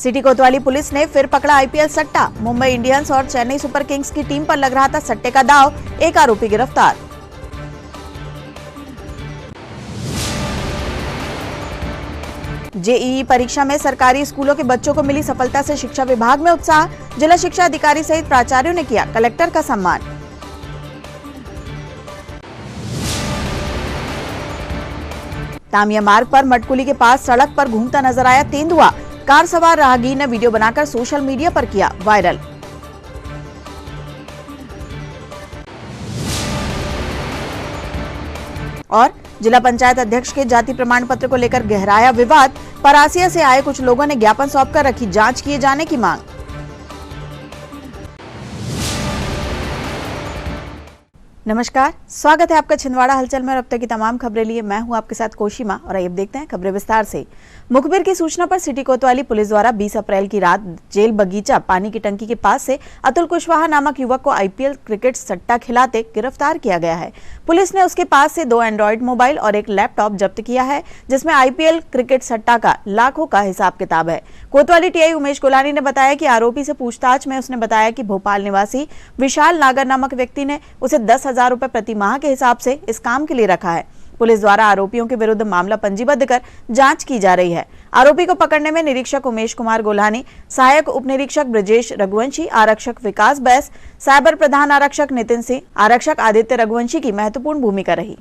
City कोतवाली police ने फिर पकड़ा आईपीएल सट्टा। मुंबई इंडियंस और चेन्नई सुपर किंग्स की टीम पर लग रहा था सट्टे का दांव, एक आरोपी गिरफ्तार। जेईई परीक्षा में सरकारी स्कूलों के बच्चों को मिली सफलता से शिक्षा विभाग में उत्साह। जिला शिक्षा अधिकारी सहित प्राचार्यों ने किया कलेक्टर का सम्मान। तामिया मार्ग पर मटकुली के पास सड़क पर घूमता नजर आया तेंदुआ। कार सवार राहगीर ने वीडियो बनाकर सोशल मीडिया पर किया वायरल। और जिला पंचायत अध्यक्ष के जाति प्रमाण पत्र को लेकर गहराया विवाद। परासिया से आए कुछ लोगों ने ज्ञापन सौंपकर रखी जांच किए जाने की मांग। नमस्कार, स्वागत है आपका छिंदवाड़ा हलचल में। अब तक की तमाम खबरें लिए मैं हूं आपके साथ कोशिमा और आइए अब देखते हैं खबरें विस्तार से। मुखबिर की सूचना पर सिटी कोतवाली पुलिस द्वारा 20 अप्रैल की रात जेल बगीचा पानी की टंकी के पास से अतुल कुशवाहा नामक युवक को आईपीएल क्रिकेट सट्टा खिलाते गिरफ्तार किया गया है। पुलिस ने उसके पास से 2 एंड्रॉइड मोबाइल और एक लैपटॉप जब्त किया है, जिसमें आईपीएल क्रिकेट सट्टा का लाखों का हिसाब किताब है। कोतवाली टीआई उमेश कोलानी ने बताया कि आरोपी से पूछताछ में उसने बताया कि भोपाल निवासी विशाल नागर नामक व्यक्ति ने उसे 10,000 रुपए प्रति माह के हिसाब से इस काम के लिए रखा है। पुलिस द्वारा आरोपियों के विरुद्ध मामला पंजीबद्ध कर जांच की जा रही है। आरोपी को पकड़ने में निरीक्षक उमेश कुमार गोल्हानी, सहायक उप निरीक्षक ब्रजेश रघुवंशी, आरक्षक विकास बैस, साइबर प्रधान आरक्षक नितिन सिंह, आरक्षक आदित्य रघुवंशी की महत्वपूर्ण भूमिका रही।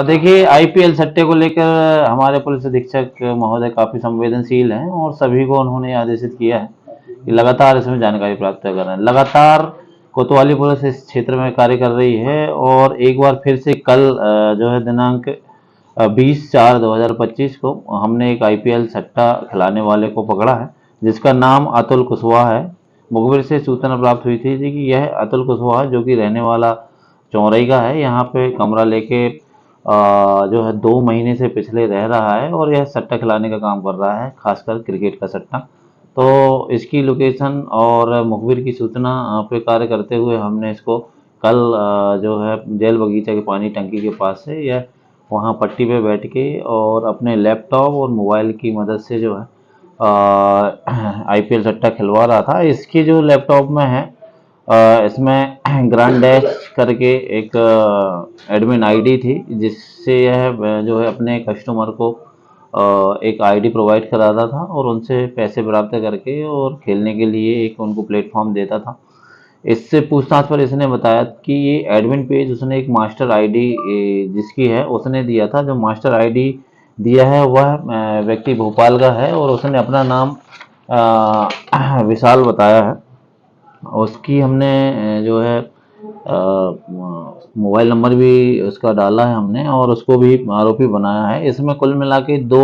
देखिए, आईपीएल सट्टे को लेकर हमारे पुलिस अधीक्षक महोदय काफी संवेदनशील हैं और सभी को उन्होंने आदेशित किया है कि लगातार इसमें जानकारी प्राप्त कर रहे हैं। लगातार कोतवाली पुलिस इस क्षेत्र में कार्य कर रही है और एक बार फिर से कल जो है दिनांक 20/4/2025 को हमने एक आईपीएल सट्टा खिलाने वाले को पकड़ा है, जिसका नाम अतुल कुशवाहा है। मुखबिर से सूचना प्राप्त हुई थी कि यह अतुल कुशवाहा, जो कि रहने वाला चौरई का है, यहाँ पे कमरा लेके जो है 2 महीने से पिछले रह रहा है और यह सट्टा खिलाने का काम कर रहा है, खासकर क्रिकेट का सट्टा। तो इसकी लोकेशन और मुखबिर की सूचना पे कार्य करते हुए हमने इसको कल जो है जेल बगीचा के पानी टंकी के पास से यह वहाँ पट्टी पे बैठ के और अपने लैपटॉप और मोबाइल की मदद से जो है आईपीएल सट्टा खिलवा रहा था। इसकी जो लैपटॉप में है इसमें ग्रैंड डैश करके एक एडमिन आईडी थी, जिससे यह जो है अपने कस्टमर को एक आईडी प्रोवाइड कराता था और उनसे पैसे प्राप्त करके और खेलने के लिए एक उनको प्लेटफॉर्म देता था। इससे पूछताछ पर इसने बताया कि ये एडमिन पेज उसने एक मास्टर आईडी जिसकी है उसने दिया था। जो मास्टर आईडी दिया है वह व्यक्ति भोपाल का है और उसने अपना नाम विशाल बताया है। उसकी हमने जो है मोबाइल नंबर भी उसका डाला है हमने और उसको भी आरोपी बनाया है। इसमें कुल मिला के 2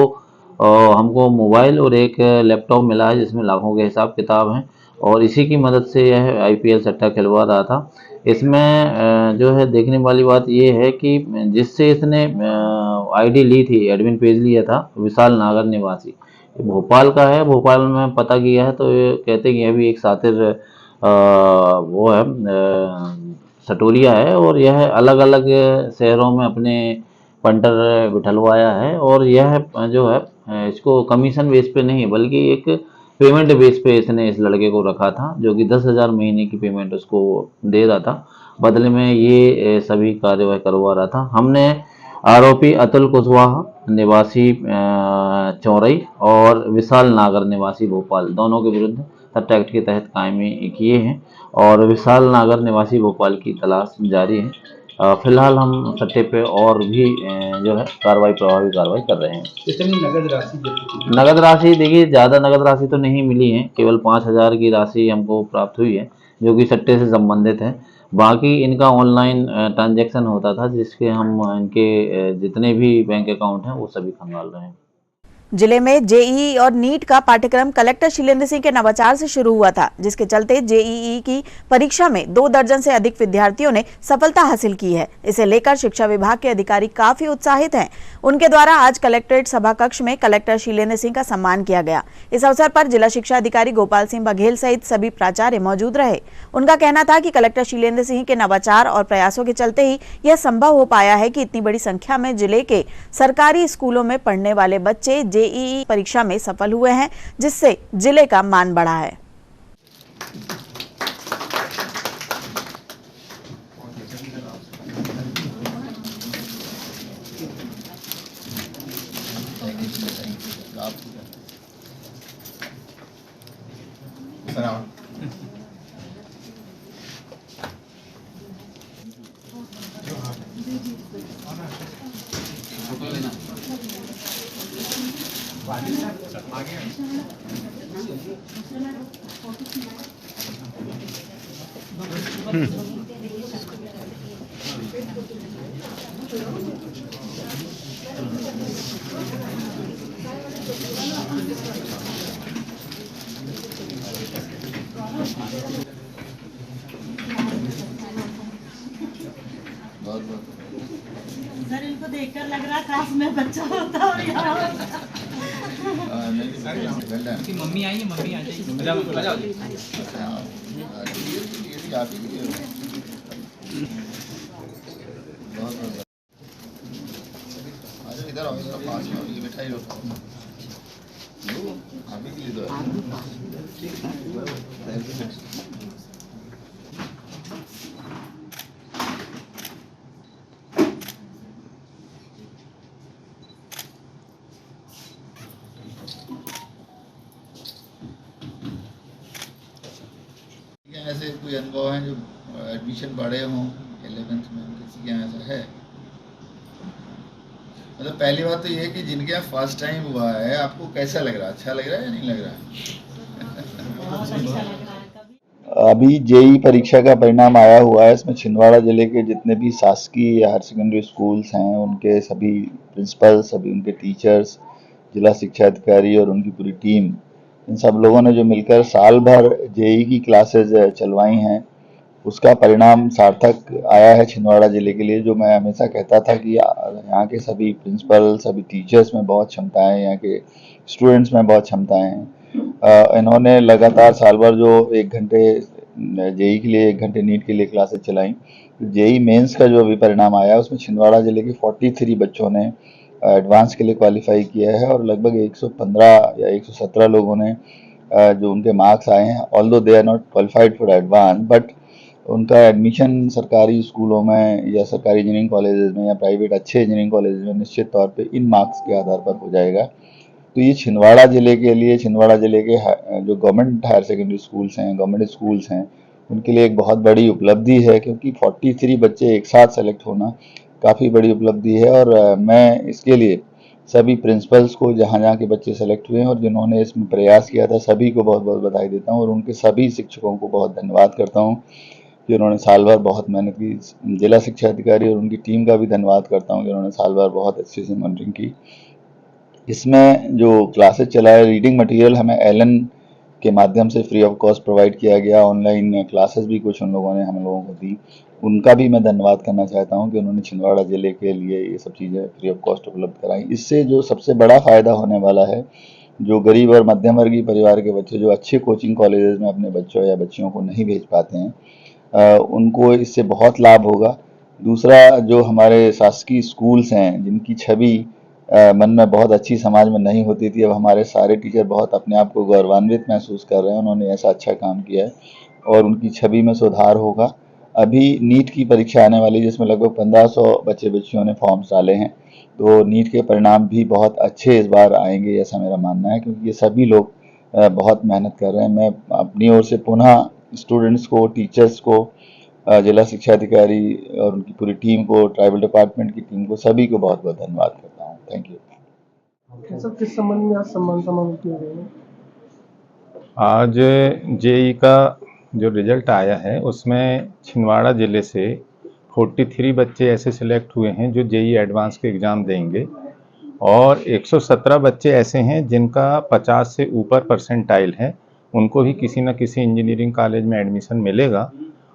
हमको मोबाइल और एक लैपटॉप मिला है, जिसमें लाखों के हिसाब किताब हैं और इसी की मदद से यह आईपीएल सट्टा खिलवा रहा था। इसमें जो है देखने वाली बात यह है कि जिससे इसने आईडी ली थी, एडमिन पेज लिया था, विशाल नागर निवासी भोपाल का है। भोपाल में पता किया है तो ये कहते हैं कि यह भी एक सातिर वो है सटोरिया है और यह अलग अलग शहरों में अपने पंटर बिठलवाया है और यह जो है इसको कमीशन बेस पे नहीं बल्कि एक पेमेंट बेस पे इसने इस लड़के को रखा था, जो कि 10,000 महीने की पेमेंट उसको दे रहा था। बदले में ये सभी कार्यवाही करवा रहा था। हमने आरोपी अतुल कुशवाहा निवासी चौरई और विशाल नागर निवासी भोपाल, दोनों के विरुद्ध सट्टा एक्ट के तहत कायमी किए हैं और विशाल नागर निवासी भोपाल की तलाश जारी है। फिलहाल हम सट्टे पे और भी जो है प्रभावी कार्रवाई कर रहे हैं। नगद राशि देखिए, ज़्यादा नगद राशि तो नहीं मिली है, केवल 5,000 की राशि हमको प्राप्त हुई है, जो कि सट्टे से संबंधित है। बाकी इनका ऑनलाइन ट्रांजैक्शन होता था, जिसके हम इनके जितने भी बैंक अकाउंट हैं वो सभी खंगाल रहे हैं। जिले में जेईई और नीट का पाठ्यक्रम कलेक्टर शीलेंद्र सिंह के नवाचार से शुरू हुआ था, जिसके चलते जेईई की परीक्षा में 2 दर्जन से अधिक विद्यार्थियों ने सफलता हासिल की है। इसे लेकर शिक्षा विभाग के अधिकारी काफी उत्साहित हैं। उनके द्वारा आज कलेक्ट्रेट सभा कक्ष में कलेक्टर शीलेंद्र सिंह का सम्मान किया गया। इस अवसर पर जिला शिक्षा अधिकारी गोपाल सिंह बघेल सहित सभी प्राचार्य मौजूद रहे। उनका कहना था कि कलेक्टर शीलेंद्र सिंह के नवाचार और प्रयासों के चलते ही यह संभव हो पाया है कि इतनी बड़ी संख्या में जिले के सरकारी स्कूलों में पढ़ने वाले बच्चे जेईई परीक्षा में सफल हुए हैं, जिससे जिले का मान बढ़ा है। सर इनको देखकर लग रहा क्लास में बच्चा होता और यहाँ कि मम्मी आई है, मम्मी आ जाएगी। इधर आओ, इधर पास में ये मिठाई लो, अभी के लिए दो। ऐसे कोई अनुभव है जो एडमिशन बढ़े हों 11th में, किसी के यहाँ ऐसा है? मतलब पहली बात तो ये है कि जिनके यहाँ फर्स्ट टाइम हुआ है, आपको कैसा लग रहा है? अच्छा लग रहा है या नहीं लग रहा है? अभी जेई परीक्षा का परिणाम आया हुआ है। इसमें छिंदवाड़ा जिले के जितने भी शासकीय हायर सेकेंडरी स्कूल्स हैं, उनके सभी प्रिंसिपल, सभी उनके टीचर्स, जिला शिक्षा अधिकारी और उनकी पूरी टीम, इन सब लोगों ने जो मिलकर साल भर जेई की क्लासेज चलवाई हैं, उसका परिणाम सार्थक आया है छिंदवाड़ा जिले के लिए। जो मैं हमेशा कहता था कि यहाँ के सभी प्रिंसिपल, सभी टीचर्स में बहुत क्षमताएं हैं, यहाँ के स्टूडेंट्स में बहुत क्षमताएं हैं। इन्होंने लगातार साल भर जो 1 घंटे जेई के लिए, 1 घंटे नीट के लिए क्लासेज चलाई, जेई मेंस का जो अभी परिणाम आया उसमें छिंदवाड़ा जिले के 43 बच्चों ने एडवांस के लिए क्वालिफाई किया है और लगभग 115 या 117 लोगों ने जो उनके मार्क्स आए हैं, although they are not qualified for advance, but उनका एडमिशन सरकारी स्कूलों में या सरकारी इंजीनियरिंग कॉलेजेस में या प्राइवेट अच्छे इंजीनियरिंग कॉलेजेस में निश्चित तौर पे इन मार्क्स के आधार पर हो जाएगा। तो ये छिंदवाड़ा जिले के लिए, छिंदवाड़ा जिले के जो गवर्नमेंट हायर सेकेंडरी स्कूल्स हैं, गवर्नमेंट स्कूल्स हैं, उनके लिए एक बहुत बड़ी उपलब्धि है, क्योंकि 43 बच्चे एक साथ सेलेक्ट होना काफ़ी बड़ी उपलब्धि है। और मैं इसके लिए सभी प्रिंसिपल्स को, जहाँ जहाँ के बच्चे सेलेक्ट हुए हैं और जिन्होंने इसमें प्रयास किया था, सभी को बहुत बहुत बधाई देता हूँ और उनके सभी शिक्षकों को बहुत धन्यवाद करता हूँ कि उन्होंने साल भर बहुत मेहनत की। जिला शिक्षा अधिकारी और उनकी टीम का भी धन्यवाद करता हूँ कि उन्होंने साल भर बहुत अच्छे से मॉनिटरिंग की। इसमें जो क्लासेस चलाए, रीडिंग मटेरियल हमें एलन के माध्यम से फ्री ऑफ कॉस्ट प्रोवाइड किया गया। ऑनलाइन क्लासेस भी कुछ उन लोगों ने हम लोगों को दी, उनका भी मैं धन्यवाद करना चाहता हूं कि उन्होंने छिंदवाड़ा जिले के लिए ये सब चीज़ें फ्री ऑफ कॉस्ट उपलब्ध कराई। इससे जो सबसे बड़ा फ़ायदा होने वाला है, जो गरीब और मध्यम वर्गीय परिवार के बच्चे जो अच्छे कोचिंग कॉलेजेस में अपने बच्चों या बच्चियों को नहीं भेज पाते हैं, उनको इससे बहुत लाभ होगा। दूसरा, जो हमारे शासकीय स्कूल्स हैं, जिनकी छवि मन में बहुत अच्छी समाज में नहीं होती थी, अब हमारे सारे टीचर बहुत अपने आप को गौरवान्वित महसूस कर रहे हैं। उन्होंने ऐसा अच्छा काम किया है और उनकी छवि में सुधार होगा। अभी नीट की परीक्षा आने वाली, जिसमें लगभग 1500 बच्चे बच्चियों ने फॉर्म्स डाले हैं, तो नीट के परिणाम भी बहुत अच्छे इस बार आएंगे, ऐसा मेरा मानना है, क्योंकि ये सभी लोग बहुत मेहनत कर रहे हैं। मैं अपनी ओर से पुनः स्टूडेंट्स को, टीचर्स को, जिला शिक्षा अधिकारी और उनकी पूरी टीम को, ट्राइबल डिपार्टमेंट की टीम को, सभी को बहुत बहुत धन्यवाद करता हूँ। Thank you. सर, किस संबंध में आज सम्मान समारोह किया गया है? आज जेई का जो रिजल्ट आया है उसमें छिंदवाड़ा ज़िले से 43 बच्चे ऐसे सिलेक्ट हुए हैं जो जेई एडवांस के एग्ज़ाम देंगे और 117 बच्चे ऐसे हैं जिनका 50 से ऊपर परसेंटाइल है, उनको भी किसी न किसी इंजीनियरिंग कॉलेज में एडमिशन मिलेगा।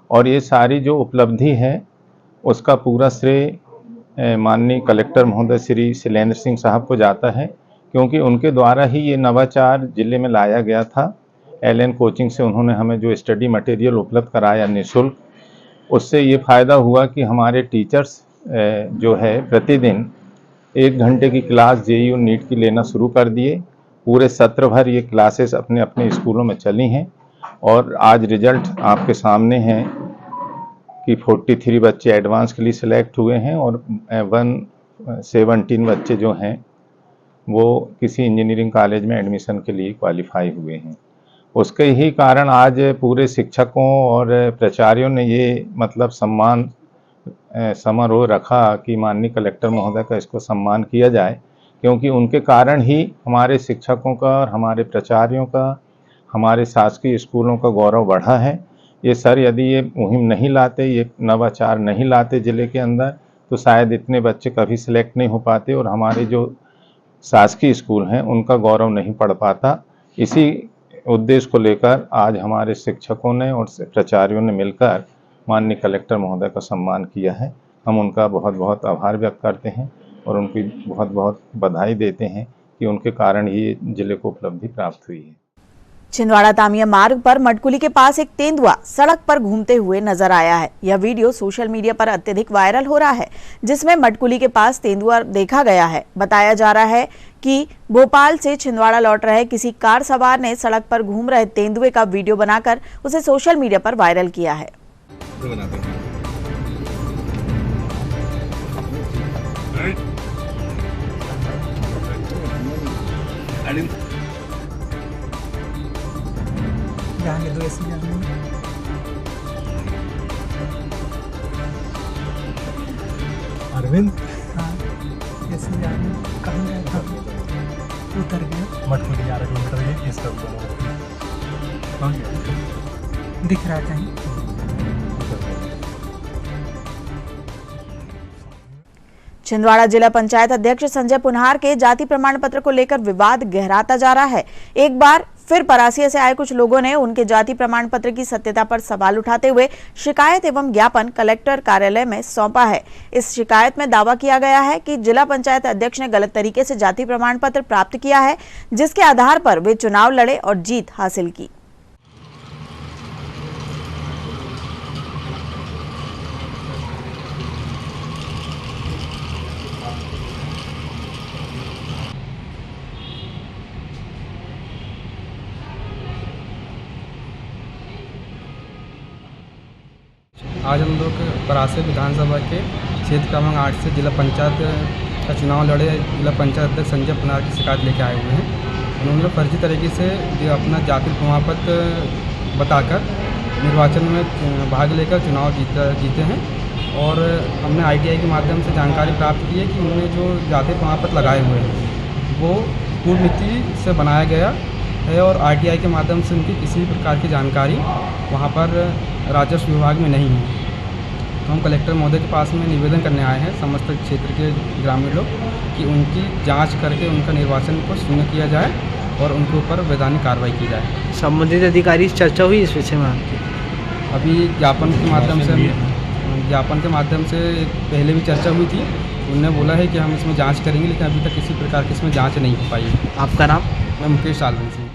और ये सारी जो उपलब्धि है उसका पूरा श्रेय माननीय कलेक्टर महोदय श्री शैलेंद्र सिंह साहब को जाता है, क्योंकि उनके द्वारा ही ये नवाचार जिले में लाया गया था। एलएन कोचिंग से उन्होंने हमें जो स्टडी मटेरियल उपलब्ध कराया निःशुल्क, उससे ये फ़ायदा हुआ कि हमारे टीचर्स जो है प्रतिदिन 1 घंटे की क्लास जेईई और नीट की लेना शुरू कर दिए। पूरे सत्र भर ये क्लासेस अपने अपने स्कूलों में चली हैं और आज रिजल्ट आपके सामने हैं कि 43 बच्चे एडवांस के लिए सिलेक्ट हुए हैं और 117 बच्चे जो हैं वो किसी इंजीनियरिंग कॉलेज में एडमिशन के लिए क्वालिफाई हुए हैं। उसके ही कारण आज पूरे शिक्षकों और प्राचार्यों ने ये मतलब सम्मान समारोह रखा कि माननीय कलेक्टर महोदय का इसको सम्मान किया जाए, क्योंकि उनके कारण ही हमारे शिक्षकों का और हमारे प्राचार्यों का, हमारे शासकीय स्कूलों का गौरव बढ़ा है। ये सर यदि ये मुहिम नहीं लाते, ये नवाचार नहीं लाते ज़िले के अंदर, तो शायद इतने बच्चे कभी सिलेक्ट नहीं हो पाते और हमारे जो शासकीय स्कूल हैं उनका गौरव नहीं पड़ पाता। इसी उद्देश्य को लेकर आज हमारे शिक्षकों ने और प्राचार्यों ने मिलकर माननीय कलेक्टर महोदय का सम्मान किया है। हम उनका बहुत बहुत आभार व्यक्त करते हैं और उनकी बहुत बहुत बधाई देते हैं कि उनके कारण ही जिले को उपलब्धि प्राप्त हुई है। छिंदवाड़ा तामिया मार्ग पर मटकुली के पास एक तेंदुआ सड़क पर घूमते हुए नजर आया है। यह वीडियो सोशल मीडिया पर अत्यधिक वायरल हो रहा है, जिसमें मटकुली के पास तेंदुआ देखा गया है। बताया जा रहा है कि भोपाल से छिंदवाड़ा लौट रहे किसी कार सवार ने सड़क पर घूम रहे तेंदुए का वीडियो बनाकर उसे सोशल मीडिया पर वायरल किया है। जाएंगे दो ऐसी जाएंगे। अरविंद, हाँ ऐसी जाएंगे। कहाँ गए था? उतर गए। मटकुली 11 किलोमीटर ये इस तरफ दिख रहा है कहीं। छिंदवाड़ा जिला पंचायत अध्यक्ष संजय पुनहार के जाति प्रमाण पत्र को लेकर विवाद गहराता जा रहा है। एक बार फिर परासिया से आए कुछ लोगों ने उनके जाति प्रमाण पत्र की सत्यता पर सवाल उठाते हुए शिकायत एवं ज्ञापन कलेक्टर कार्यालय में सौंपा है। इस शिकायत में दावा किया गया है कि जिला पंचायत अध्यक्ष ने गलत तरीके से जाति प्रमाण पत्र प्राप्त किया है, जिसके आधार पर वे चुनाव लड़े और जीत हासिल की। आज हम लोग परासिया विधानसभा के क्षेत्र क्रमांक 8 से जिला पंचायत का चुनाव लड़े जिला पंचायत अध्यक्ष संजय पुनहार की शिकायत लेकर आए हुए हैं। उन्होंने फर्जी तरीके से अपना जाति प्रमाण पत्र बताकर निर्वाचन में भाग लेकर चुनाव जीते हैं और हमने ITI के माध्यम से जानकारी प्राप्त की है कि उन्होंने जो जाति प्रमाण पत्र लगाए हुए हैं वो पूर्व नीति से बनाया गया है और RTI के माध्यम से उनकी किसी प्रकार की जानकारी वहाँ पर राजस्व विभाग में नहीं है। तो हम कलेक्टर महोदय के पास में निवेदन करने आए हैं समस्त क्षेत्र के ग्रामीण लोग कि उनकी जांच करके उनका निर्वाचन को शून्य किया जाए और उनके ऊपर वैधानिक कार्रवाई की जाए। संबंधित अधिकारी से चर्चा हुई इस विषय में आपकी? अभी ज्ञापन के माध्यम से पहले भी चर्चा हुई थी। उन्होंने बोला है कि हम इसमें जांच करेंगे, लेकिन अभी तक किसी प्रकार की इसमें जांच नहीं हो पाई है। आपका नाम? मैं मुकेश सालवन सिंह।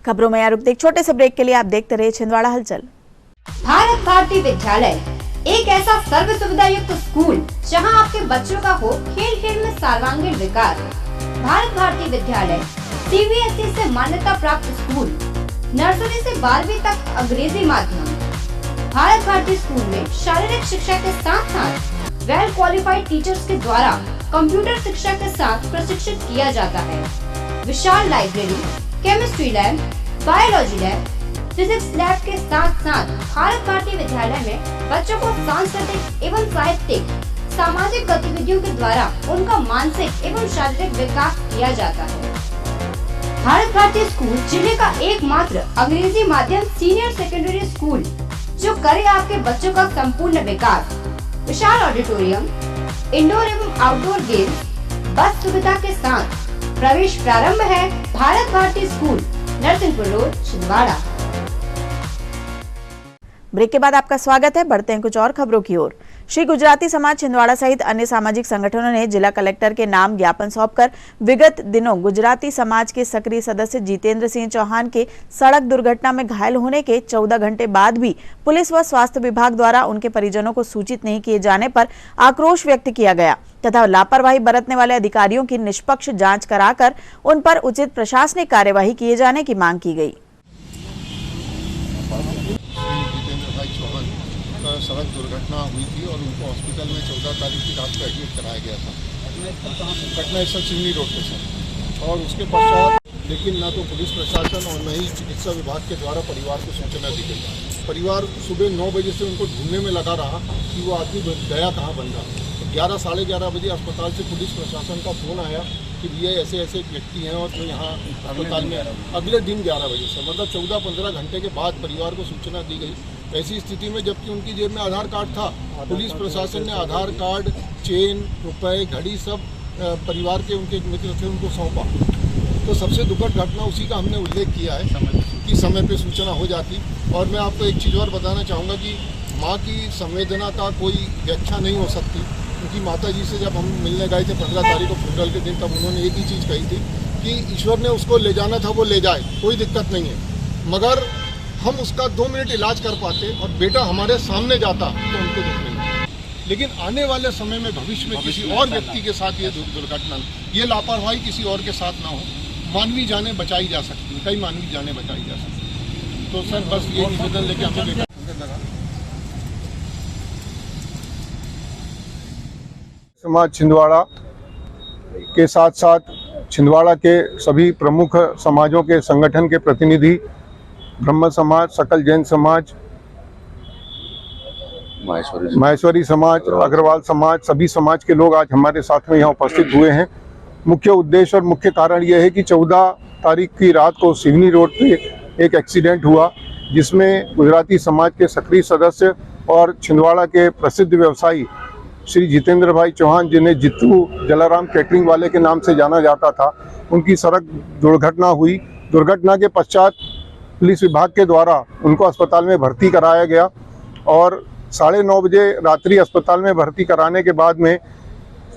खबरों में रुकते एक छोटे से ब्रेक के लिए आप देखते रहिए छिंदवाड़ा हलचल। भारत भारती विद्यालय एक ऐसा सर्व सुविधा युक्त स्कूल जहां आपके बच्चों का हो खेल खेल में सर्वांगीण विकास। भारत भारती विद्यालय CBSE से मान्यता प्राप्त स्कूल, नर्सरी से 12वीं तक अंग्रेजी माध्यम। भारत भारती स्कूल में शारीरिक शिक्षा के साथ साथ वेल क्वालिफाइड टीचर्स के द्वारा कंप्यूटर शिक्षा के साथ प्रशिक्षित किया जाता है। विशाल library, chemistry lab, biology lab, physics lab के साथ साथ भारत भारती विद्यालय में बच्चों को सांस्कृतिक एवं साहित्यिक सामाजिक गतिविधियों के द्वारा उनका मानसिक एवं शारीरिक विकास किया जाता है। भारत भारती स्कूल जिले का एकमात्र अंग्रेजी माध्यम सीनियर सेकेंडरी स्कूल जो करे आपके बच्चों का संपूर्ण विकास। विशाल ऑडिटोरियम, इंडोर एवं आउटडोर गेम्स, बस सुविधा के साथ प्रवेश प्रारंभ है। Bharat Bharati school, Narsinghpur road, Chhindwara. Break के बाद आपका स्वागत है। बढ़ते हैं कुछ और खबरों की ओर। श्री गुजराती समाज छिंदवाड़ा सहित अन्य सामाजिक संगठनों ने जिला कलेक्टर के नाम ज्ञापन सौंपकर विगत दिनों गुजराती समाज के सक्रिय सदस्य जितेंद्र सिंह चौहान के सड़क दुर्घटना में घायल होने के 14 घंटे बाद भी पुलिस व स्वास्थ्य विभाग द्वारा उनके परिजनों को सूचित नहीं किए जाने पर आक्रोश व्यक्त किया गया तथा लापरवाही बरतने वाले अधिकारियों की निष्पक्ष जांच कराकर उन पर उचित प्रशासनिक कार्यवाही किए जाने की मांग की गई। जितेंद्र भाई चौहान का सड़क दुर्घटना हुई थी और उनको हॉस्पिटल में 14 तारीख की रात को एडमिट कराया गया था। घटना स्थल चिमनी रोड पे सर, और उसके पश्चात लेकिन ना तो पुलिस प्रशासन और न ही चिकित्सा विभाग के द्वारा परिवार को सूचना दी गई। परिवार सुबह 9 बजे से उनको ढूंढने में लगा रहा कि वो आदमी गया कहाँ बन रहा। 11 साढ़े 11 बजे अस्पताल से पुलिस प्रशासन का फ़ोन आया कि ये ऐसे ऐसे व्यक्ति हैं और जो यहाँ अस्पताल में अगले दिन 11 बजे से मतलब 14-15 घंटे के बाद परिवार को सूचना दी गई। ऐसी स्थिति में जबकि उनकी जेब में आधार कार्ड था, पुलिस प्रशासन ने आधार कार्ड, चेन, रुपए, घड़ी सब परिवार के उनके मित्र थे उनको सौंपा। तो सबसे दुखद घटना उसी का हमने उल्लेख किया है कि समय पे सूचना हो जाती। और मैं आपको एक चीज़ और बताना चाहूँगा कि माँ की संवेदना का कोई व्याख्या नहीं हो सकती, क्योंकि माता जी से जब हम मिलने गए थे 15 तारीख को फ्यूनरल के दिन, तब उन्होंने एक ही चीज़ कही थी कि ईश्वर ने उसको ले जाना था वो ले जाए, कोई दिक्कत नहीं है, मगर हम उसका 2 मिनट इलाज कर पाते और बेटा हमारे सामने जाता तो उनको दुख नहीं। लेकिन आने वाले समय में भविष्य में किसी और व्यक्ति के साथ ये दुर्घटना, ये लापरवाही किसी और के साथ ना हो, मानवीय जानें बचाई जा सकती हैं, कई मानवीय जानें बचाई जा सकती हैं। तो सर बस ये निवेदन लेके हमें बेटा समाज छिंदवाड़ा के साथ साथ छिंदवाड़ा के सभी प्रमुख समाजों के संगठन के प्रतिनिधि, ब्रह्म समाज, सकल जैन समाज, माहेश्वरी समाज, अग्रवाल समाज, सभी समाज के लोग आज हमारे साथ में यहाँ उपस्थित हुए हैं। मुख्य उद्देश्य और मुख्य कारण यह है कि 14 तारीख की रात को सिवनी रोड पे एक एक्सीडेंट हुआ, जिसमें गुजराती समाज के सक्रिय सदस्य और छिंदवाड़ा के प्रसिद्ध व्यवसायी श्री जितेंद्र भाई चौहान, जिन्हें जित्तू जलाराम कैटरिंग वाले के नाम से जाना जाता था, उनकी सड़क दुर्घटना हुई। दुर्घटना के पश्चात पुलिस विभाग के द्वारा उनको अस्पताल में भर्ती कराया गया और 9:30 बजे रात्रि अस्पताल में भर्ती कराने के बाद में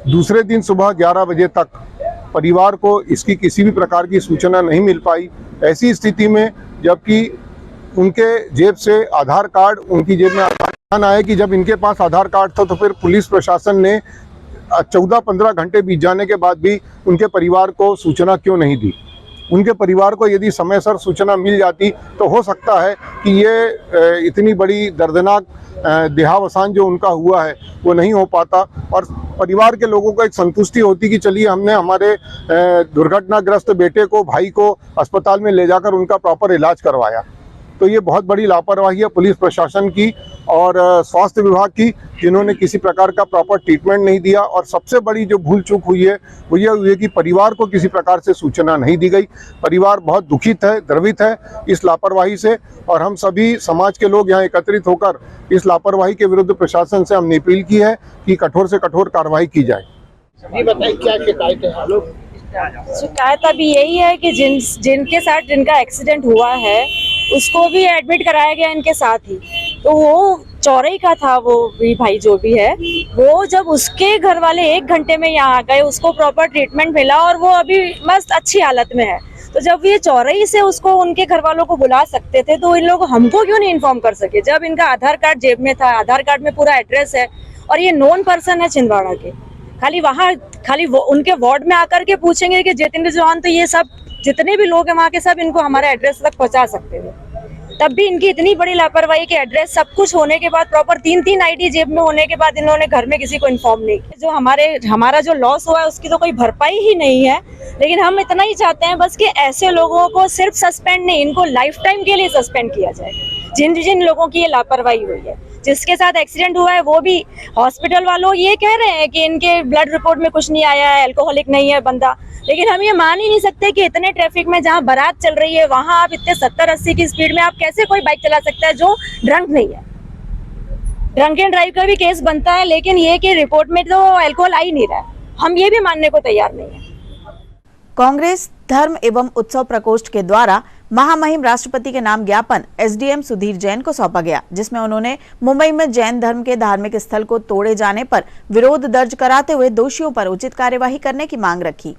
दूसरे दिन सुबह 11 बजे तक परिवार को इसकी किसी भी प्रकार की सूचना नहीं मिल पाई। ऐसी स्थिति में जबकि उनके जेब से आधार कार्ड, उनकी जेब में आधार आया कि जब इनके पास आधार कार्ड था तो फिर पुलिस प्रशासन ने 14-15 घंटे बीत जाने के बाद भी उनके परिवार को सूचना क्यों नहीं दी। उनके परिवार को यदि समय सर सूचना मिल जाती तो हो सकता है कि ये इतनी बड़ी दर्दनाक देहावसान जो उनका हुआ है वो नहीं हो पाता और परिवार के लोगों को एक संतुष्टि होती कि चलिए हमने हमारे दुर्घटनाग्रस्त बेटे को, भाई को अस्पताल में ले जाकर उनका प्रॉपर इलाज करवाया। तो ये बहुत बड़ी लापरवाही है पुलिस प्रशासन की और स्वास्थ्य विभाग की, जिन्होंने किसी प्रकार का प्रॉपर ट्रीटमेंट नहीं दिया। और सबसे बड़ी जो भूल चूक हुई है वो ये हुई है कि परिवार को किसी प्रकार से सूचना नहीं दी गई। परिवार बहुत दुखित है, द्रवित है इस लापरवाही से और हम सभी समाज के लोग यहाँ एकत्रित होकर इस लापरवाही के विरुद्ध प्रशासन से हमने अपील की है कि कठोर से कठोर कार्रवाई की जाए। क्या शिकायत है? शिकायत अभी यही है कि जिनके साथ जिनका एक्सीडेंट हुआ है उसको भी एडमिट कराया गया इनके साथ ही, तो वो चौरई का था वो भी भाई जो भी है, वो जब उसके घर वाले 1 घंटे में यहाँ आ गए, उसको प्रॉपर ट्रीटमेंट मिला और वो अभी मस्त अच्छी हालत में है। तो जब ये चौरई से उसको उनके घर वालों को बुला सकते थे तो इन लोग हमको क्यों नहीं इन्फॉर्म कर सके, जब इनका आधार कार्ड जेब में था, आधार कार्ड में पूरा एड्रेस है और ये नोन पर्सन है छिंदवाड़ा के। खाली वो उनके वार्ड में आकर के पूछेंगे कि जितेंद्र चौहान, तो ये सब जितने भी लोग हैं वहाँ के सब इनको हमारे एड्रेस तक पहुँचा सकते थे। तब भी इनकी इतनी बड़ी लापरवाही कि एड्रेस सब कुछ होने के बाद, प्रॉपर 3-3 आईडी जेब में होने के बाद इन्होंने घर में किसी को इन्फॉर्म नहीं किया। जो हमारा जो लॉस हुआ है उसकी तो कोई भरपाई ही नहीं है, लेकिन हम इतना ही चाहते हैं बस कि ऐसे लोगों को सिर्फ सस्पेंड नहीं, इनको लाइफ टाइम के लिए सस्पेंड किया जाए। जिन लोगों की ये लापरवाही हुई है, जिसके साथ एक्सीडेंट हुआ है वो भी हॉस्पिटल वालों ये कह रहे हैं कि इनके ब्लड रिपोर्ट में कुछ नहीं आया है, अल्कोहलिक नहीं है बंदा, लेकिन हम ये मान ही नहीं सकते कि इतने ट्रैफिक में जहाँ बारात चल रही है वहाँ आप इतने 70-80 की स्पीड में आप कैसे कोई बाइक चला सकता है जो ड्रंक नहीं है। ड्रंक एंड ड्राइव का भी केस बनता है, लेकिन ये कि रिपोर्ट में तो अल्कोहल आ ही नहीं रहा है, हम ये भी मानने को तैयार नहीं है। कांग्रेस धर्म एवं उत्सव प्रकोष्ठ के द्वारा महामहिम राष्ट्रपति के नाम ज्ञापन एसडीएम सुधीर जैन को सौंपा गया, जिसमें उन्होंने मुंबई में जैन धर्म के धार्मिक स्थल को तोड़े जाने पर विरोध दर्ज कराते हुए दोषियों पर उचित कार्यवाही करने की मांग रखी।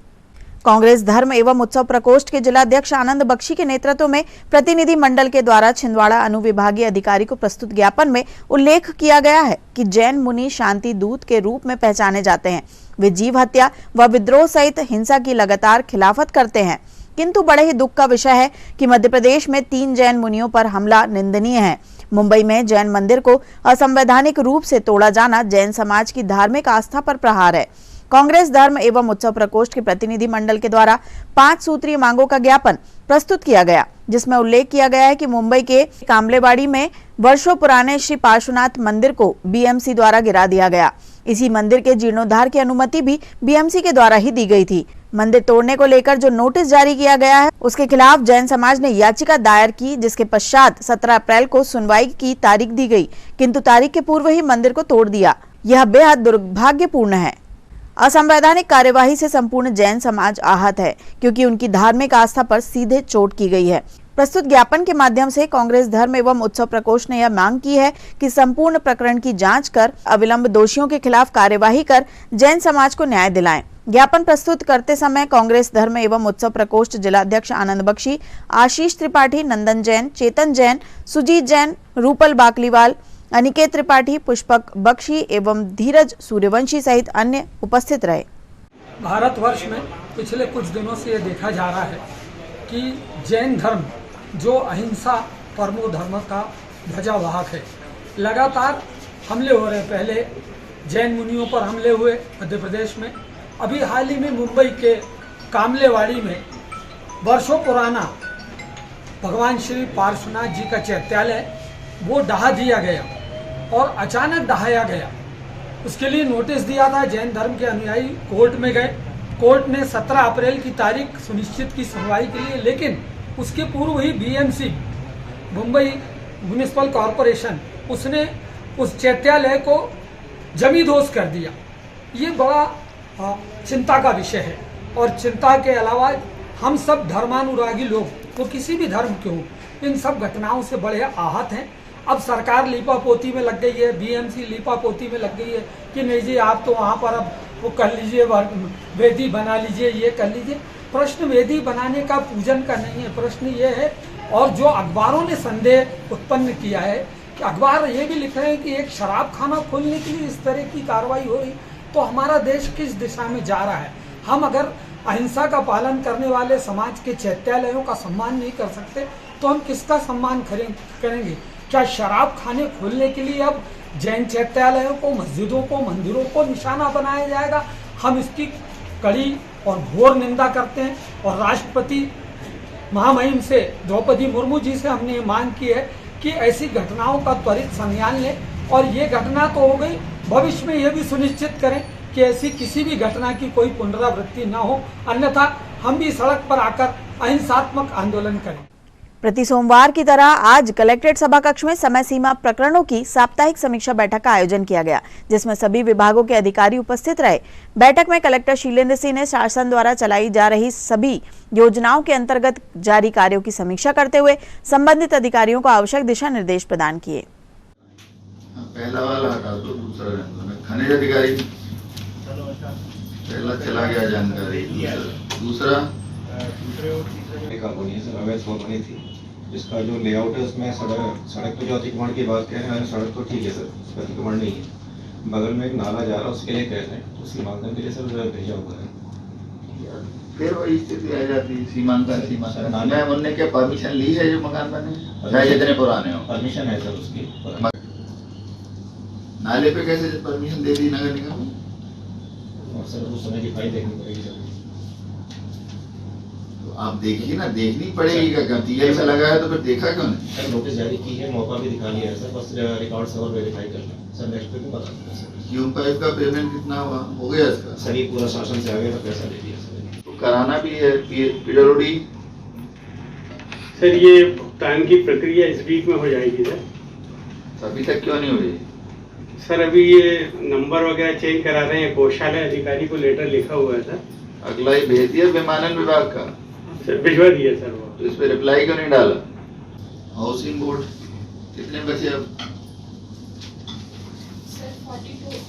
कांग्रेस धर्म एवं उत्सव प्रकोष्ठ के जिलाध्यक्ष आनंद बख्शी के नेतृत्व में प्रतिनिधि मंडल के द्वारा छिंदवाड़ा अनुविभागीय अधिकारी को प्रस्तुत ज्ञापन में उल्लेख किया गया है कि जैन मुनि शांति दूत के रूप में पहचाने जाते हैं। वे जीव हत्या व विद्रोह सहित हिंसा की लगातार खिलाफत करते हैं, किंतु बड़े ही दुख का विषय है कि मध्य प्रदेश में 3 जैन मुनियों पर हमला निंदनीय है। मुंबई में जैन मंदिर को असंवैधानिक रूप से तोड़ा जाना जैन समाज की धार्मिक आस्था पर प्रहार है। कांग्रेस धर्म एवं उत्सव प्रकोष्ठ के प्रतिनिधि मंडल के द्वारा 5 सूत्रीय मांगों का ज्ञापन प्रस्तुत किया गया, जिसमें उल्लेख किया गया है कि मुंबई के कामलेवाड़ी में वर्षों पुराने श्री पार्श्वनाथ मंदिर को बीएमसी द्वारा गिरा दिया गया। इसी मंदिर के जीर्णोद्धार की अनुमति भी बीएमसी के द्वारा ही दी गई थी। मंदिर तोड़ने को लेकर जो नोटिस जारी किया गया है, उसके खिलाफ जैन समाज ने याचिका दायर की, जिसके पश्चात 17 अप्रैल को सुनवाई की तारीख दी गई, किंतु तारीख के पूर्व ही मंदिर को तोड़ दिया। यह बेहद दुर्भाग्यपूर्ण है। असंवैधानिक कार्यवाही से संपूर्ण जैन समाज आहत है, क्योंकि उनकी धार्मिक आस्था पर सीधे चोट की गई है। प्रस्तुत ज्ञापन के माध्यम से कांग्रेस धर्म एवं उत्सव प्रकोष्ठ ने यह मांग की है कि संपूर्ण प्रकरण की जांच कर अविलंब दोषियों के खिलाफ कार्यवाही कर जैन समाज को न्याय दिलाएं। ज्ञापन प्रस्तुत करते समय कांग्रेस धर्म एवं उत्सव प्रकोष्ठ जिलाध्यक्ष आनंद बख्शी, आशीष त्रिपाठी, नंदन जैन, चेतन जैन, सुजीत जैन, रूपल बाकलीवाल, अनिकेत त्रिपाठी, पुष्पक बख्शी एवं धीरज सूर्यवंशी सहित अन्य उपस्थित रहे। भारतवर्ष में पिछले कुछ दिनों से ये देखा जा रहा है कि जैन धर्म जो अहिंसा परमो धर्म का ध्वजावाहक है, लगातार हमले हो रहे हैं। पहले जैन मुनियों पर हमले हुए मध्य प्रदेश में, अभी हाल ही में मुंबई के कामलेवाड़ी में वर्षों पुराना भगवान श्री पार्श्वनाथ जी का चैत्यालय वो ढहा दिया गया और अचानक ढहाया गया। उसके लिए नोटिस दिया था, जैन धर्म के अनुयायी कोर्ट में गए। कोर्ट ने 17 अप्रैल की तारीख सुनिश्चित की सुनवाई के लिए, लेकिन उसके पूर्व ही बीएमसी मुंबई म्युनिसिपल कॉरपोरेशन उसने उस चैत्यालय को जमींदोज कर दिया। ये बड़ा चिंता का विषय है और चिंता के अलावा हम सब धर्मानुरागी लोग, वो किसी भी धर्म के हो, इन सब घटनाओं से बड़े आहत हैं। अब सरकार लीपापोती में लग गई है, बीएमसी लीपापोती में लग गई है कि नहीं जी आप तो वहाँ पर अब वो कर लीजिए, वेदी बना लीजिए, ये कर लीजिए। प्रश्न वेदी बनाने का, पूजन का नहीं है, प्रश्न ये है। और जो अखबारों ने संदेह उत्पन्न किया है कि अखबार ये भी लिख रहे हैं कि एक शराब खाना खोलने के लिए इस तरह की कार्रवाई हो रही, तो हमारा देश किस दिशा में जा रहा है? हम अगर अहिंसा का पालन करने वाले समाज के चैत्यालयों का सम्मान नहीं कर सकते तो हम किसका सम्मान करेंगे? क्या शराब खाने खोलने के लिए अब जैन चैत्यालयों को, मस्जिदों को, मंदिरों को निशाना बनाया जाएगा? हम इसकी कड़ी और घोर निंदा करते हैं और राष्ट्रपति महामहिम से द्रौपदी मुर्मू जी से हमने मांग की है कि ऐसी घटनाओं का त्वरित संज्ञान लें और ये घटना तो हो गई, भविष्य में ये भी सुनिश्चित करें कि ऐसी किसी भी घटना की कोई पुनरावृत्ति न हो, अन्यथा हम भी सड़क पर आकर अहिंसात्मक आंदोलन करें। प्रति सोमवार की तरह आज कलेक्ट्रेट सभा कक्ष में समय सीमा प्रकरणों की साप्ताहिक समीक्षा बैठक का आयोजन किया गया, जिसमें सभी विभागों के अधिकारी उपस्थित रहे। बैठक में कलेक्टर शीलेंद्र सिंह ने शासन द्वारा चलाई जा रही सभी योजनाओं के अंतर्गत जारी कार्यों की समीक्षा करते हुए संबंधित अधिकारियों को आवश्यक दिशा निर्देश प्रदान किए। पहला वाला हटा दो, दूसरा खनिज अधिकारी पहला चला गया जानकारी, दूसरा बनी थी जिसका जो लेआउट है उसमें सड़क पे जो अतिक्रमण की बात कह रहे हैं, सड़क तो ठीक है सर, उसका अतिक्रमण नहीं है। बगल में एक नाला जा रहा है, उसके लिए कह रहे हैं, तो सीमांकन के लिए सर भेजा हुआ है। फिर वही स्थिति आ जाती है, सीमांकन नाले बनने के परमिशन ली है जो मकान बने, चाहे जितने पुराने हो, परमिशन है सर उसकी। नाले पे कैसे परमिशन दे दी नगर निगम? और सर उस समय की फाइल देखनी पड़ेगी सर। आप देखिए ना, देखनी पड़ेगी क्या टीएल से लगा है तो फिर देखा क्यों नहीं? सर नोटिस जारी की है, मौका भी दिखा लिया है सर, बस रिकॉर्ड से और वेरीफाई करना सर। नेक्स्ट वीक बता देंगे सर। क्यों पाइप का पेमेंट कितना हुआ, हो गया इसका? सर ये पूरा शासन से आ गया, तो पैसा दे दिया सर। तो कराना भी है पीडब्ल्यूडी। सर ये भुगतान की प्रक्रिया इस वीक में हो जाएगी सर। अभी तक क्यों नहीं हुई? सर अभी ये नंबर वगैरह चेंज करा रहे हैं, कोषालय अधिकारी को लेटर लिखा हुआ है सर। अगला ही भेज दिया विमानन विभाग का। सर भिजवा दिया सर वो। तो इस पे रिप्लाई क्यों नहीं डाला? हाउसिंग बोर्ड कितने बचे अब? सर 42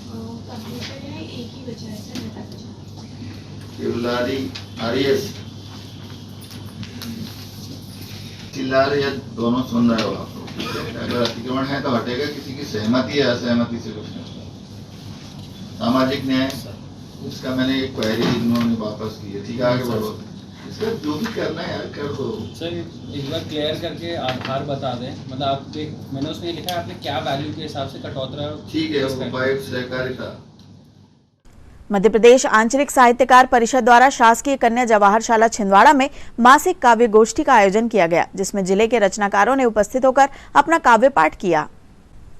कंप्लीटेड है, एक ही बचा है सर, डाटा बचा। केवलारी आरएस चिल्ला रहे हैं, दोनों सुन रहे हो आप लोग। अगर अतिक्रमण है तो हटेगा, किसी की सहमति या असहमति से कुछ नहीं होता। सामाजिक न्याय, इसका मैंने एक क्वेरी इन्होंने वापस की है, ठीक है, आगे बढ़ो। इसका जो भी करना है यार कर दो सर। एक बार क्लियर करके आधार बता दें, मतलब आप मैंने उसमें लिखा है आपने क्या वैल्यू के हिसाब से कटौती, ठीक है। उपायुक्त सहकारिता। मध्य प्रदेश आंचलिक साहित्यकार परिषद द्वारा शासकीय कन्या जवाहर शाला छिंदवाड़ा में मासिक काव्य गोष्ठी का आयोजन किया गया, जिसमें जिले के रचनाकारों ने उपस्थित होकर अपना काव्य पाठ किया।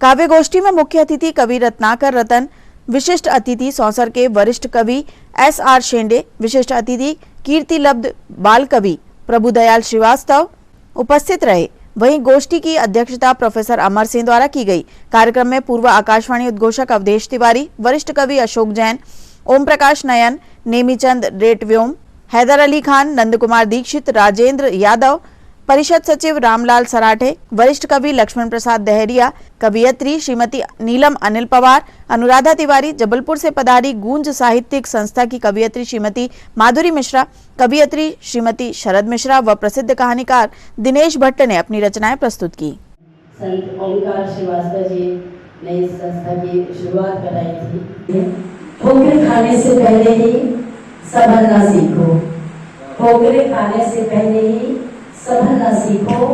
काव्य गोष्ठी में मुख्य अतिथि कवि रत्नाकर रतन, विशिष्ट अतिथि सौंसर के वरिष्ठ कवि SR शेंडे, विशिष्ट अतिथि कीर्तिलब्ध बाल कवि प्रभुदयाल श्रीवास्तव उपस्थित रहे। वहीं गोष्ठी की अध्यक्षता प्रोफेसर अमर सिंह द्वारा की गई। कार्यक्रम में पूर्व आकाशवाणी उद्घोषक अवधेश तिवारी, वरिष्ठ कवि अशोक जैन, ओम प्रकाश नयन, नेमीचंद रेटव्योम, हैदर अली खान, नंदकुमार दीक्षित, राजेंद्र यादव, परिषद सचिव रामलाल सराठे, वरिष्ठ कवि लक्ष्मण प्रसाद दहरिया, कवियत्री श्रीमती नीलम अनिल पवार, अनुराधा तिवारी, जबलपुर से पधारी गूंज साहित्यिक संस्था की कवियत्री श्रीमती माधुरी मिश्रा, कवियत्री श्रीमती शरद मिश्रा व प्रसिद्ध कहानीकार दिनेश भट्ट ने अपनी रचनाएं प्रस्तुत की। संत ओमकार श्रीवास्तव जी ने इस संस्था की शुरुआत कराई थी। ठोकर खाने से पहले ही संभलना सीखो, ठोकरे खाने से पहले ही संभलना सीखो,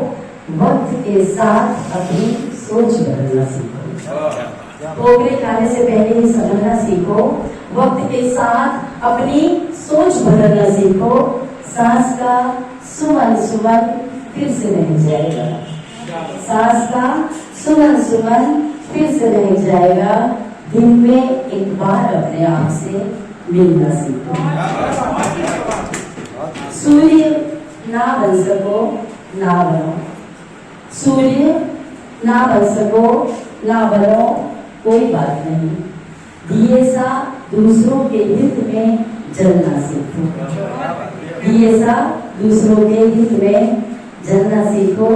वक्त के साथ अपनी सोच बदलना सीखो। ठोकरे खाने से पहले ही संभलना सीखो, वक्त के साथ अपनी सोच बदलना सीखो। सांस का सुमन सुमन फिर से नहीं जाएगा, सांस का सुमन सुमन फिर से नहीं जाएगा। दिन में एक बार अपने आप से मिलना सीखो। सूर्य ना बन सको ना बनो, सूर्य ना बन सको ना बनो, कोई बात नहीं। दिए सा दूसरों के हित में जलना सीखो, दिए सा दूसरों के हित में जलना सीखो।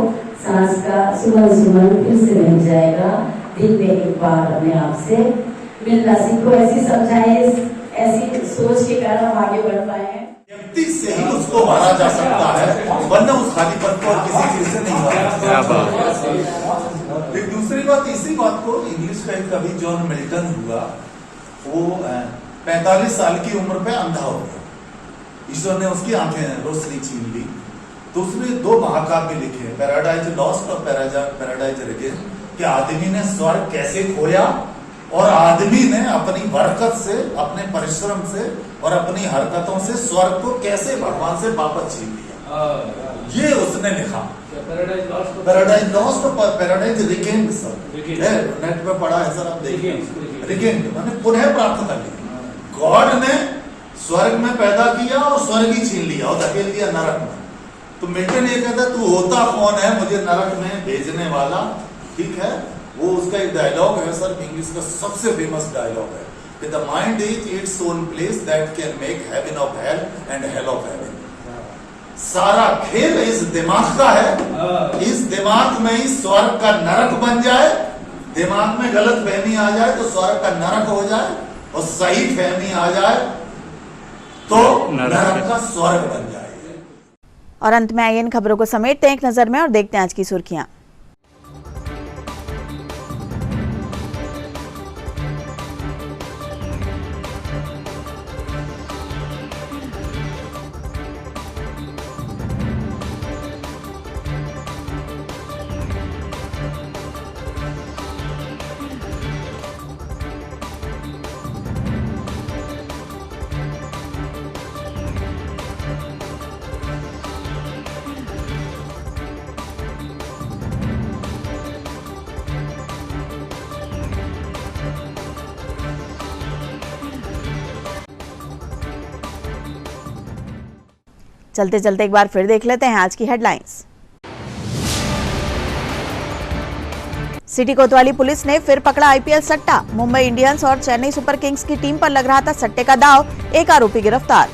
सांस का सुमन सुमन फिर से नहीं जाएगा, दिन में एक बार अपने आप से मिलना सीखो। ऐसी समझाए, ऐसी सोच के कारण हम आगे बढ़ पाए हैं। व्यक्ति से ही उसको मारा जा सकता है, वरना उस खालीपन को और किसी चीज से नहीं मारा। फिर दूसरी बात, तीसरी बात को इंग्लिश का एक कवि जॉन मिल्टन हुआ, वो 45 साल की उम्र पे अंधा हो गया। ईश्वर ने उसकी आंखें रोशनी छीन ली। तो उसने 2 महाकाव्य लिखे, पैराडाइज लॉस्ट और पैराडाइज रिगेन, कि आदमी ने स्वर्ग कैसे खोया और आदमी ने अपनी बरकत से, अपने परिश्रम से और अपनी हरकतों से स्वर्ग को कैसे भगवान से वापस छीन लिया। ये उसने लिखा। पैराडाइज लॉस्ट और पैराडाइज रिगेन, सर नेट पे पढ़ा है सर, आप देखिए। रिगेन मैंने पुनः प्राप्त कर लिया। गॉड ने स्वर्ग में पैदा किया और स्वर्ग ही छीन लिया और धकेल दिया नरक में। तो मिल्टन ये कहता है, तू होता कौन है मुझे नरक में भेजने वाला। ठीक है, वो उसका एक डायलॉग है सर, इंग्लिश का सबसे फेमस डायलॉग है कि the mind is its own place that can make heaven of hell and hell of heaven. सारा खेल इस दिमाग का है। इस दिमाग में ही स्वर्ग का नरक बन जाए, दिमाग में गलत फहमी आ जाए तो स्वर्ग का नरक हो जाए, और सही फहमी आ जाए तो नरक का स्वर्ग बन जाए। और अंत में आइए इन खबरों को समेटते हैं एक नजर में और देखते हैं आज की सुर्खियां। चलते चलते एक बार फिर देख लेते हैं आज की हेडलाइंस। सिटी कोतवाली पुलिस ने फिर पकड़ा IPL सट्टा। मुंबई इंडियंस और चेन्नई सुपर किंग्स की टीम पर लग रहा था सट्टे का दांव, एक आरोपी गिरफ्तार।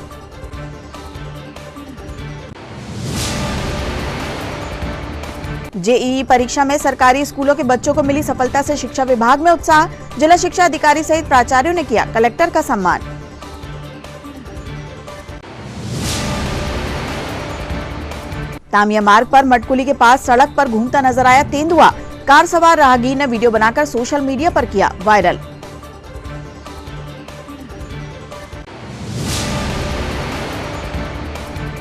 जेईई परीक्षा में सरकारी स्कूलों के बच्चों को मिली सफलता से शिक्षा विभाग में उत्साह। जिला शिक्षा अधिकारी सहित प्राचार्यों ने किया कलेक्टर का सम्मान। तामिया मार्ग पर मटकुली के पास सड़क पर घूमता नजर आया तेंदुआ। कार सवार राहगीर ने वीडियो बनाकर सोशल मीडिया पर किया वायरल।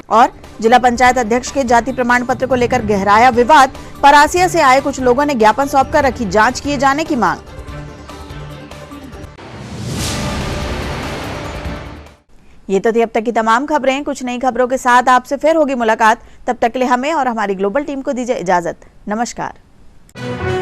और जिला पंचायत अध्यक्ष के जाति प्रमाण पत्र को लेकर गहराया विवाद। परासिया से आए कुछ लोगों ने ज्ञापन सौंपकर रखी जांच किए जाने की मांग। ये तो थी अब तक की तमाम खबरें। कुछ नई खबरों के साथ आपसे फिर होगी मुलाकात। तब तक के लिए हमें और हमारी ग्लोबल टीम को दीजिए इजाजत। नमस्कार।